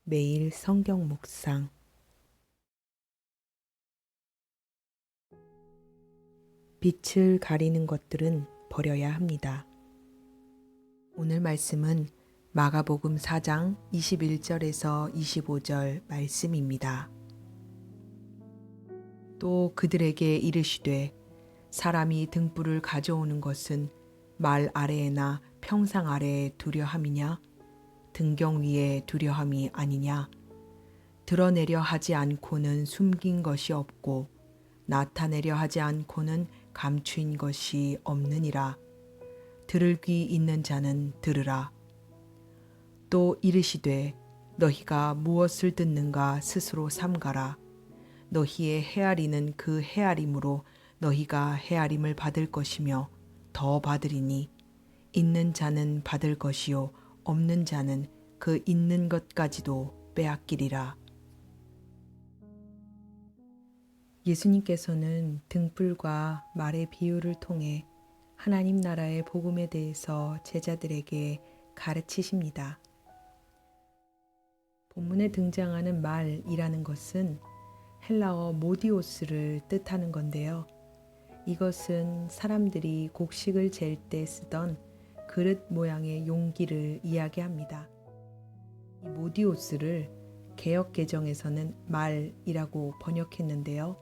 매일 성경 묵상. 빛을 가리는 것들은 버려야 합니다. 오늘 말씀은 마가복음 4장 21절에서 25절 말씀입니다. 또 그들에게 이르시되 사람이 등불을 가져오는 것은 말 아래에나 평상 아래에 두려 함이냐 등경 위에 두려 함이 아니냐. 드러내려 하지 않고는 숨긴 것이 없고 나타내려 하지 않고는 감추인 것이 없느니라. 들을 귀 있는 자는 들으라. 또 이르시되 너희가 무엇을 듣는가 스스로 삼가라. 너희의 헤아리는 그 헤아림으로 너희가 헤아림을 받을 것이며 더 받으리니 있는 자는 받을 것이요 없는 자는 그 있는 것까지도 빼앗기리라. 예수님께서는 등불과 말의 비유를 통해 하나님 나라의 복음에 대해서 제자들에게 가르치십니다. 본문에 등장하는 말이라는 것은 헬라어 모디오스를 뜻하는 건데요. 이것은 사람들이 곡식을 잴 때 쓰던 그릇 모양의 용기를 이야기합니다. 이 모디오스를 개역 개정에서는 말이라고 번역했는데요.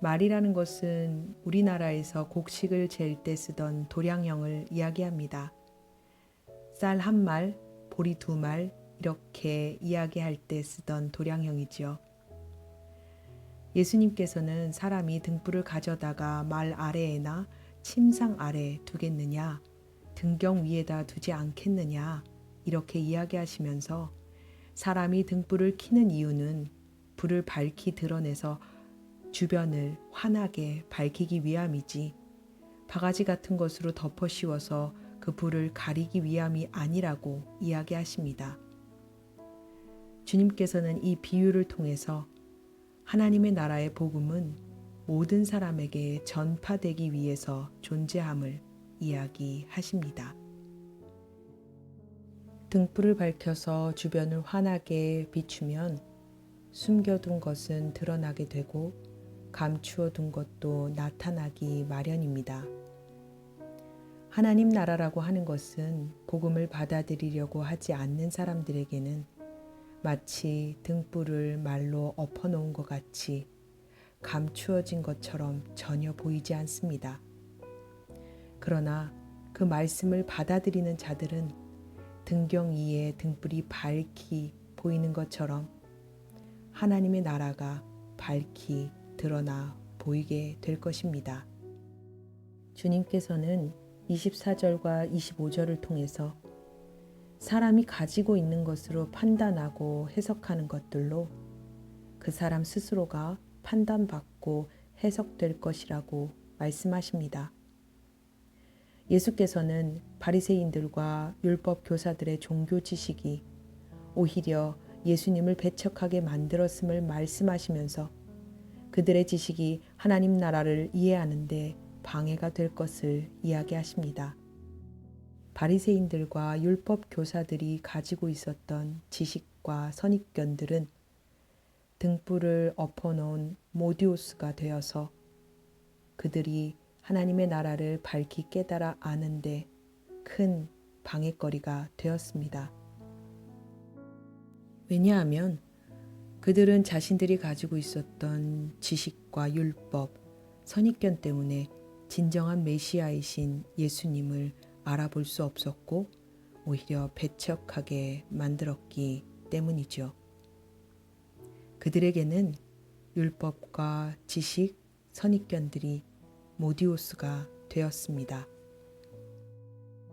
말이라는 것은 우리나라에서 곡식을 잴 때 쓰던 도량형을 이야기합니다. 쌀 한 말, 보리 두 말 이렇게 이야기할 때 쓰던 도량형이지요. 예수님께서는 사람이 등불을 가져다가 말 아래에나 침상 아래에 두겠느냐, 등경 위에다 두지 않겠느냐 이렇게 이야기하시면서 사람이 등불을 켜는 이유는 불을 밝히 드러내서 주변을 환하게 밝히기 위함이지 바가지 같은 것으로 덮어 씌워서 그 불을 가리기 위함이 아니라고 이야기하십니다. 주님께서는 이 비유를 통해서 하나님의 나라의 복음은 모든 사람에게 전파되기 위해서 존재함을 이야기하십니다. 등불을 밝혀서 주변을 환하게 비추면 숨겨둔 것은 드러나게 되고 감추어 둔 것도 나타나기 마련입니다. 하나님 나라라고 하는 것은 복음을 받아들이려고 하지 않는 사람들에게는 마치 등불을 말로 엎어놓은 것 같이 감추어진 것처럼 전혀 보이지 않습니다. 그러나 그 말씀을 받아들이는 자들은 등경 위에 등불이 밝히 보이는 것처럼 하나님의 나라가 밝히 드러나 보이게 될 것입니다. 주님께서는 24절과 25절을 통해서 사람이 가지고 있는 것으로 판단하고 해석하는 것들로 그 사람 스스로가 판단받고 해석될 것이라고 말씀하십니다. 예수께서는 바리새인들과 율법 교사들의 종교 지식이 오히려 예수님을 배척하게 만들었음을 말씀하시면서 그들의 지식이 하나님 나라를 이해하는데 방해가 될 것을 이야기하십니다. 바리새인들과 율법 교사들이 가지고 있었던 지식과 선입견들은 등불을 엎어놓은 모디오스가 되어서 그들이 하나님의 나라를 밝히 깨달아 아는데 큰 방해거리가 되었습니다. 왜냐하면 그들은 자신들이 가지고 있었던 지식과 율법, 선입견 때문에 진정한 메시아이신 예수님을 알아볼 수 없었고 오히려 배척하게 만들었기 때문이죠. 그들에게는 율법과 지식, 선입견들이 모디오스가 되었습니다.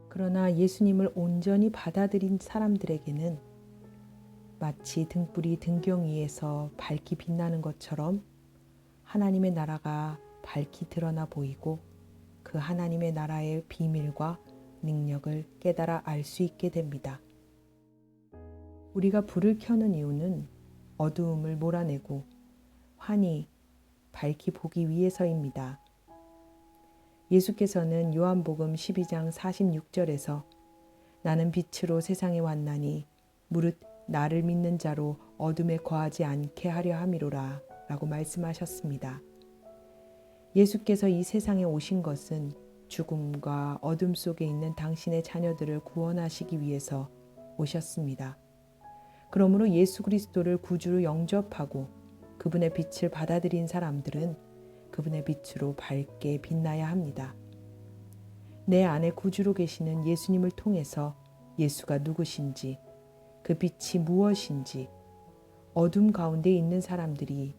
그러나 예수님을 온전히 받아들인 사람들에게는 마치 등불이 등경 위에서 밝히 빛나는 것처럼 하나님의 나라가 밝히 드러나 보이고 그 하나님의 나라의 비밀과 능력을 깨달아 알 수 있게 됩니다. 우리가 불을 켜는 이유는 어두움을 몰아내고 환히 밝히 보기 위해서입니다. 예수께서는 요한복음 12장 46절에서 나는 빛으로 세상에 왔나니 무릇 나를 믿는 자로 어둠에 거하지 않게 하려 함이로라 라고 말씀하셨습니다. 예수께서 이 세상에 오신 것은 죽음과 어둠 속에 있는 당신의 자녀들을 구원하시기 위해서 오셨습니다. 그러므로 예수 그리스도를 구주로 영접하고 그분의 빛을 받아들인 사람들은 그분의 빛으로 밝게 빛나야 합니다. 내 안에 구주로 계시는 예수님을 통해서 예수가 누구신지, 그 빛이 무엇인지, 어둠 가운데 있는 사람들이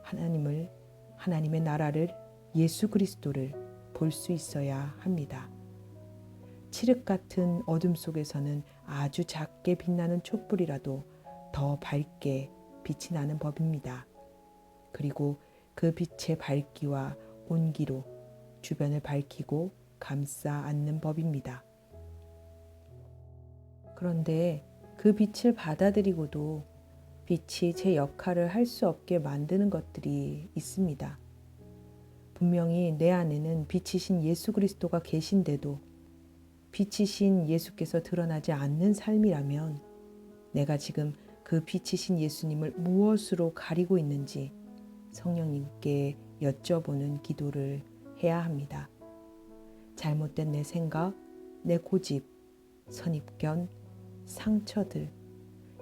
하나님의 나라를, 예수 그리스도를 볼 수 있어야 합니다. 칠흑 같은 어둠 속에서는 아주 작게 빛나는 촛불이라도 더 밝게 빛이 나는 법입니다. 그리고 그 빛의 밝기와 온기로 주변을 밝히고 감싸 안는 법입니다. 그런데 그 빛을 받아들이고도 빛이 제 역할을 할 수 없게 만드는 것들이 있습니다. 분명히 내 안에는 빛이신 예수 그리스도가 계신데도 빛이신 예수께서 드러나지 않는 삶이라면 내가 지금 그 빛이신 예수님을 무엇으로 가리고 있는지 성령님께 여쭤보는 기도를 해야 합니다. 잘못된 내 생각, 내 고집, 선입견, 상처들,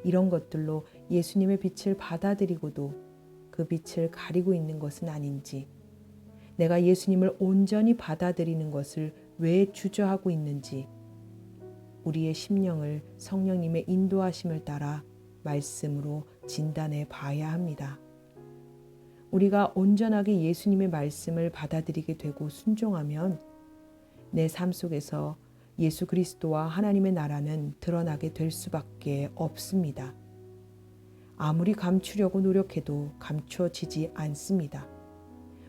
이런 것들로 예수님의 빛을 받아들이고도 그 빛을 가리고 있는 것은 아닌지, 내가 예수님을 온전히 받아들이는 것을 왜 주저하고 있는지 우리의 심령을 성령님의 인도하심을 따라 말씀으로 진단해 봐야 합니다. 우리가 온전하게 예수님의 말씀을 받아들이게 되고 순종하면 내 삶 속에서 예수 그리스도와 하나님의 나라는 드러나게 될 수밖에 없습니다. 아무리 감추려고 노력해도 감춰지지 않습니다.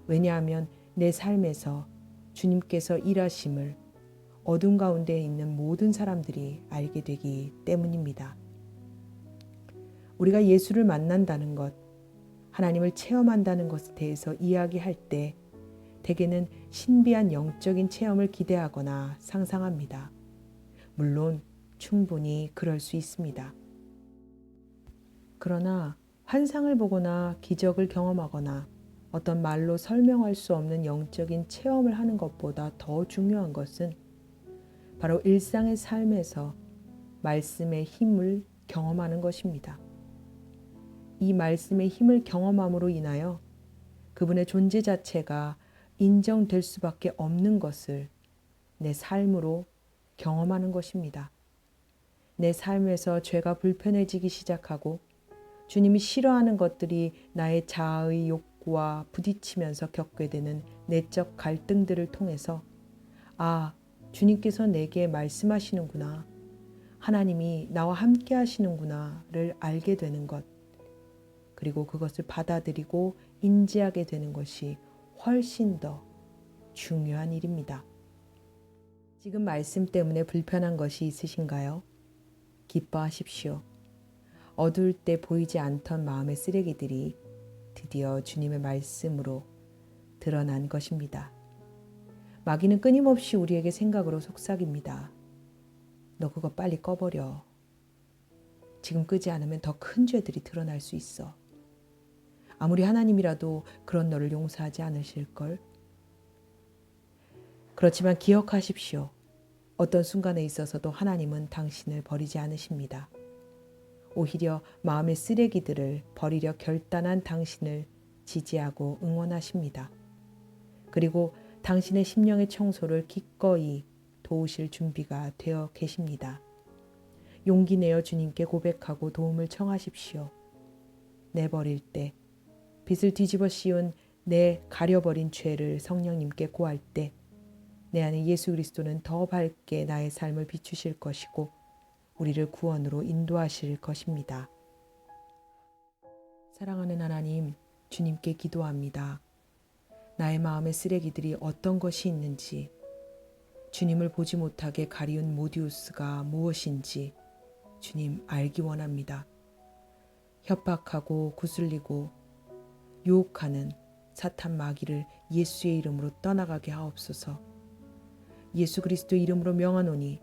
왜냐하면 내 삶에서 주님께서 일하심을 어둠 가운데 있는 모든 사람들이 알게 되기 때문입니다. 우리가 예수를 만난다는 것, 하나님을 체험한다는 것에 대해서 이야기할 때 대개는 신비한 영적인 체험을 기대하거나 상상합니다. 물론 충분히 그럴 수 있습니다. 그러나 환상을 보거나 기적을 경험하거나 어떤 말로 설명할 수 없는 영적인 체험을 하는 것보다 더 중요한 것은 바로 일상의 삶에서 말씀의 힘을 경험하는 것입니다. 이 말씀의 힘을 경험함으로 인하여 그분의 존재 자체가 인정될 수밖에 없는 것을 내 삶으로 경험하는 것입니다. 내 삶에서 죄가 불편해지기 시작하고 주님이 싫어하는 것들이 나의 자아의 욕구와 부딪히면서 겪게 되는 내적 갈등들을 통해서 주님께서 내게 말씀하시는구나, 하나님이 나와 함께 하시는구나를 알게 되는 것, 그리고 그것을 받아들이고 인지하게 되는 것이 훨씬 더 중요한 일입니다. 지금 말씀 때문에 불편한 것이 있으신가요? 기뻐하십시오. 어두울 때 보이지 않던 마음의 쓰레기들이 드디어 주님의 말씀으로 드러난 것입니다. 마귀는 끊임없이 우리에게 생각으로 속삭입니다. 너 그거 빨리 꺼버려. 지금 끄지 않으면 더 큰 죄들이 드러날 수 있어. 아무리 하나님이라도 그런 너를 용서하지 않으실걸. 그렇지만 기억하십시오. 어떤 순간에 있어서도 하나님은 당신을 버리지 않으십니다. 오히려 마음의 쓰레기들을 버리려 결단한 당신을 지지하고 응원하십니다. 그리고 당신의 심령의 청소를 기꺼이 도우실 준비가 되어 계십니다. 용기 내어 주님께 고백하고 도움을 청하십시오. 내버릴 때, 빛을 뒤집어 씌운 내 가려버린 죄를 성령님께 고할 때 내 안에 예수 그리스도는 더 밝게 나의 삶을 비추실 것이고 우리를 구원으로 인도하실 것입니다. 사랑하는 하나님, 주님께 기도합니다. 나의 마음의 쓰레기들이 어떤 것이 있는지, 주님을 보지 못하게 가리운 모디우스가 무엇인지 주님 알기 원합니다. 협박하고 구슬리고 유혹하는 사탄 마귀를 예수의 이름으로 떠나가게 하옵소서. 예수 그리스도 이름으로 명하노니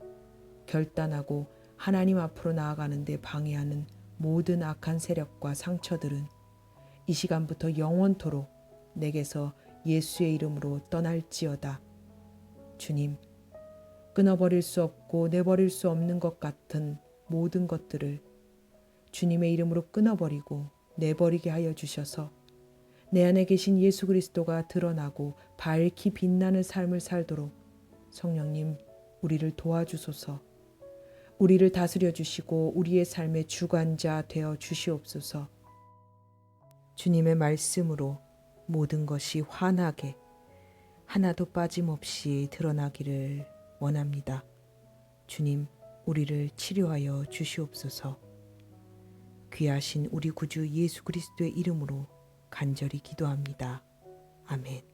결단하고 하나님 앞으로 나아가는 데 방해하는 모든 악한 세력과 상처들은 이 시간부터 영원토록 내게서 예수의 이름으로 떠날지어다. 주님, 끊어버릴 수 없고 내버릴 수 없는 것 같은 모든 것들을 주님의 이름으로 끊어버리고 내버리게 하여 주셔서 내 안에 계신 예수 그리스도가 드러나고 밝히 빛나는 삶을 살도록 성령님 우리를 도와주소서. 우리를 다스려 주시고 우리의 삶의 주관자 되어 주시옵소서. 주님의 말씀으로 모든 것이 환하게 하나도 빠짐없이 드러나기를 원합니다. 주님, 우리를 치료하여 주시옵소서. 귀하신 우리 구주 예수 그리스도의 이름으로 간절히 기도합니다. 아멘.